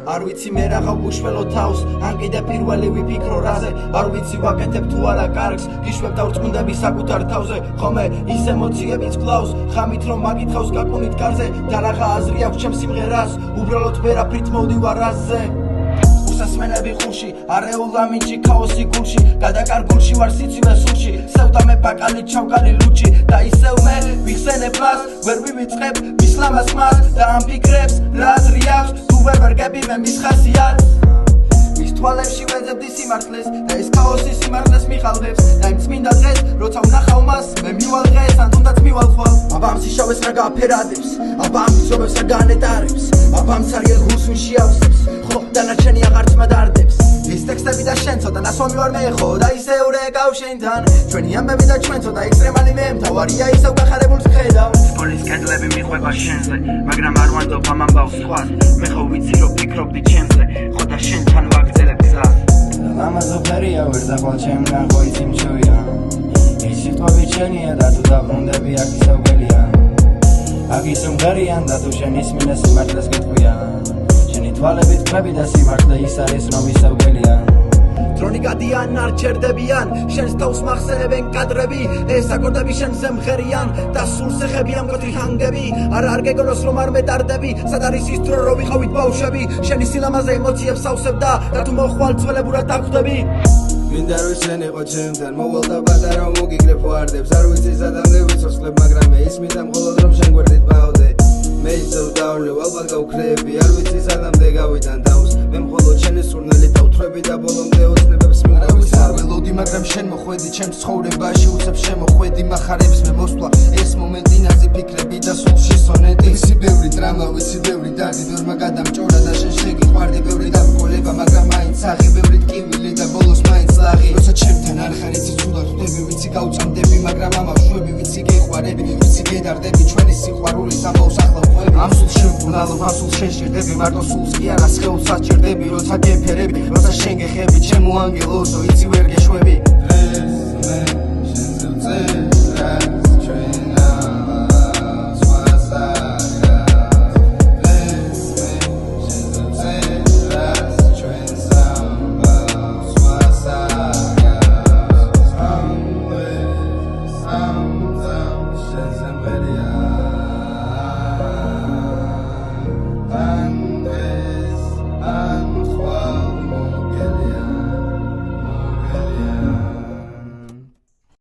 არ ვიცი მე რა გავუშველო თავს ან კიდე პირველი ვიფიქრო რაზე არ ვიცი ვაკეთებ თუ არა კარგს გიშვებ დავრწმუნდები საკუთარ თავზე ხომე ის ემოციებიც გლავს ხამით რომ მაგითხავს გაკუნით კარზე და რაღა აზრი აქვს ჩემს სიმღერას უბრალოდ ვერაფრით მოვდივარ აზზე მოსასმენები ხულში არეულ ამინჩი ქაოსი გულში გადაკარგულში ვარ სიცივე სულში სევდა მე ბაკალი ჩავკალი ლუჩი და ისევ მე ვიხსენებ მას ვერ ვივიწყებ მის ლამაზ მას და ამ ფიქრებს რა აზრი აქვს თუ ვერ გები მე მის ხასიათს მის თვალებში ვეძებდი სიმართლეს და ეს ქაოსი სიმართლეს მიხალხებს და იმ წმინდა დღეს როცა ვნახავ მას მე მივალ დღეს ან თუნდაც მივალ ხვალ აბა ამ სიშავეს რა გააფერადებს აბა ამ მიცობებს რა განეტარებს აბა ამ ცარიელ ღრუს ვინ შეავსებს ხო დანარჩენი აღარც მადარდებს ის ტექსტები და შენ ცოტა ნასვამი ვარ მე ხო და ისე ურეკავ შენთან ჩვენი ამბები და ჩვენ ცოტა ექსტრემალი მე მთავარია ისევ გახარებულს ხედავ სკოლის კედლები მიყვება შენზე მაგრამ არ ვანდობ ამ ამბავს სხვას მე ხო ვიცი რომ ფიქრობდი ჩემზე ხო და შენთან ვაგრძელებ გზას ლამაზო ფერია ვერ დახვალ ჩემთან ხო იცი მჩვია ის სიტყვები ჩენია და თუ დაბრუნდები აქ ისევ გელია აქ ისევ მღერიან და თუ შენ ისმინე სიმართლეს გეტყვია შენი თვალებით ყვები და სიმართლე ის არის რომ ისევ გელია დრონი გადიან არ ჩერდებიან შენს თავს მახსენებენ კადრები ეს აკორდები შენზე მღერიან და სულს ეხებიან მკვეთრი ჰანგები არ გეგონოს რომ არ მეტარდები სად არის ის დრო რომ ვიყავით ბავშვები შენი სილამაზე ემოციებს ავსებ და თუ მოხვალ ძველებურად დაგვხვდები მინდა რომ შენ იყო ჩემთან მოვალ და პატარა მოგიგრებ ვარდებს არ ვიცი სადამდე ვიცოცხლებ მაგრამ მე ისმინდა მხოლოდ რომ შენ გვერდით მყავდე მე ისევ დავრევ ალბათ გავქრები არ ვიცი სადამდე გავიდან თავს მე მხოლოდ შენი სურნელი დავთვრები და ბოლომდე ოცნებებს მიგრავი არ ველოდი მაგრამ შენ მოხვედი ჩემს ცხოვრებაში უცებ შემოხვედი მახარებს მე მოსვლა ეს მომენტი ნაზი ფიქრები და სულში სონეტი ვიცი ბევრი დრამა ვიცი ბევრი დარდი ბევრმა გადამჭორა და შენ შეგიყვარდი ბევრი დამკოლება მაგრამ მაინც აღი ბევრი ტკივილი და ბოლოს მაინც ლაღი როცა ჩემთან არ ხარ იცი ცუდად ხვდები ვიცი გავწამდები მაგრამ ამავშვები ვიცი გეყვარები ვიცი გედარდები ჩვენი სიყვარულის ამბავს ახლა ამ სულს შენ ვუნალობ ამ სულს შენ შეგდები მარტო სულს კი არა სხეულსაც ჭირდები როცა გეფერები როცა შენ გეხები ჩემო ანგელოზო იცი ვერ გეშვები